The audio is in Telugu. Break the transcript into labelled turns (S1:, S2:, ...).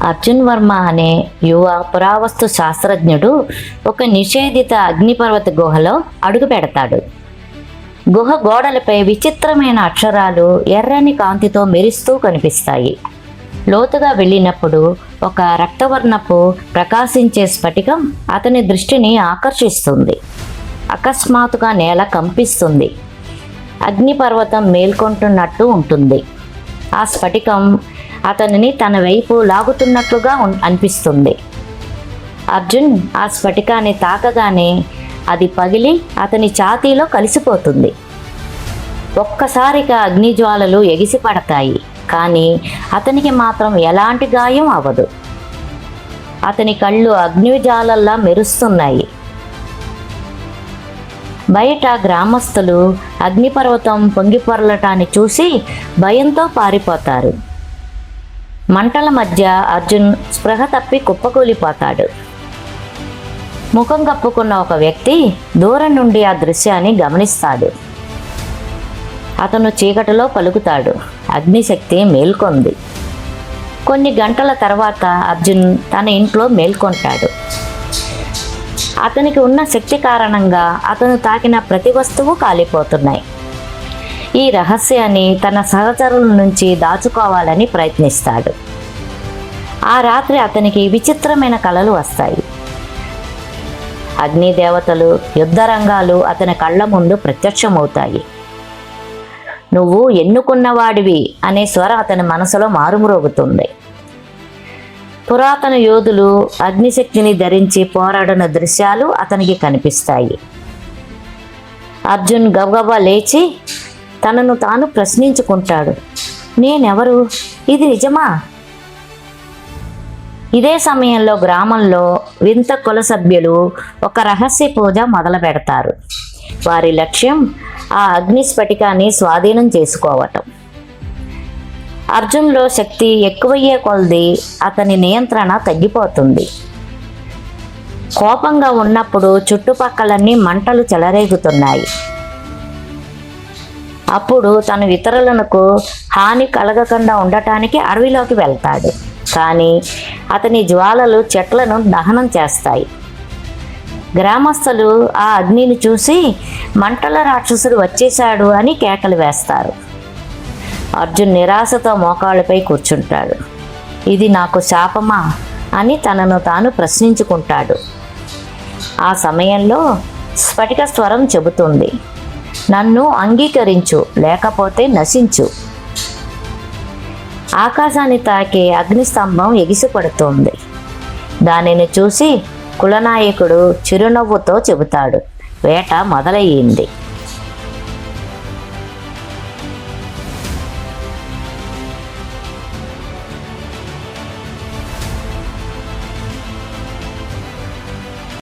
S1: అర్జున్ వర్మ అనే యువ పురావస్తు శాస్త్రజ్ఞుడు ఒక నిషేధిత అగ్నిపర్వత గుహలో అడుగు పెడతాడు. గుహ గోడలపై విచిత్రమైన అక్షరాలు ఎర్రని కాంతితో మెరుస్తూ కనిపిస్తాయి. లోతుగా వెళ్ళినప్పుడు ఒక రక్తవర్ణపు ప్రకాశించే స్ఫటికం అతని దృష్టిని ఆకర్షిస్తుంది. అకస్మాత్తుగా నేల కంపిస్తుంది. అగ్నిపర్వతం మేల్కొంటున్నట్టు ఉంటుంది. ఆ స్ఫటికం అతనిని తన వైపు లాగుతున్నట్లుగా అనిపిస్తుంది. అర్జున్ ఆ స్ఫటికాన్ని తాకగానే అది పగిలి అతని ఛాతీలో కలిసిపోతుంది. ఒక్కసారిగా అగ్నిజ్వాలలు ఎగిసిపడతాయి, కానీ అతనికి మాత్రం ఎలాంటి గాయం అవ్వదు. అతని కళ్ళు అగ్నిజ్వాలల్లా మెరుస్తున్నాయి. బయట గ్రామస్తులు అగ్నిపర్వతం పొంగిపొరలటాన్ని చూసి భయంతో పారిపోతారు. మంటల మధ్య అర్జున్ స్పృహ తప్పి కుప్పకూలిపోతాడు. ముఖం కప్పుకున్న ఒక వ్యక్తి దూరం నుండి ఆ దృశ్యాన్ని గమనిస్తాడు. అతను చీకటిలో పలుకుతాడు, అగ్నిశక్తి మేల్కొంది. కొన్ని గంటల తర్వాత అర్జున్ తన ఇంట్లో మేల్కొంటాడు. అతనికి ఉన్న శక్తి కారణంగా అతను తాకిన ప్రతి వస్తువు కాలిపోతున్నాయి. ఈ రహస్యాన్ని తన సహచరుల నుంచి దాచుకోవాలని ప్రయత్నిస్తాడు. ఆ రాత్రి అతనికి విచిత్రమైన కలలు వస్తాయి. అగ్నిదేవతలు, యుద్ధరంగాలు అతని కళ్ళ ముందు ప్రత్యక్షమవుతాయి. నువ్వు ఎన్నుకున్నవాడివి అనే స్వరం అతని మనసులో మారుమ్రోగుతుంది. పురాతన యోధులు అగ్నిశక్తిని ధరించి పోరాడిన దృశ్యాలు అతనికి కనిపిస్తాయి. అర్జున్ గబగబా లేచి తనను తాను ప్రశ్నించుకుంటాడు, నేనెవరు? ఇది నిజమా? ఇదే సమయంలో గ్రామంలో వింత కుల సభ్యులు ఒక రహస్య పూజ మొదలు పెడతారు. వారి లక్ష్యం ఆ అగ్ని స్ఫటికాన్ని స్వాధీనం చేసుకోవటం. అర్జున్లో శక్తి ఎక్కువయ్యే కొలది అతని నియంత్రణ తగ్గిపోతుంది. కోపంగా ఉన్నప్పుడు చుట్టుపక్కలన్నీ మంటలు చెలరేగుతున్నాయి. అప్పుడు తను ఇతరులకు హాని కలగకుండా ఉండటానికి అడవిలోకి వెళ్తాడు. కానీ అతని జ్వాలలు చెట్లను దహనం చేస్తాయి. గ్రామస్తులు ఆ అగ్నిని చూసి మంటల రాక్షసుడు వచ్చేశాడు అని కేకలు వేస్తారు. అర్జున్ నిరాశతో మోకాళ్ళపై కూర్చుంటాడు. ఇది నాకు శాపమా అని తనను తాను ప్రశ్నించుకుంటాడు. ఆ సమయంలో స్ఫటిక స్వరం చెబుతుంది, నన్ను అంగీకరించు, లేకపోతే నశించు. ఆకాశాన్ని తాకే అగ్నిస్తంభం ఎగిసిపడుతోంది. దానిని చూసి కులనాయకుడు చిరునవ్వుతో చెబుతాడు, వేట మొదలయ్యింది.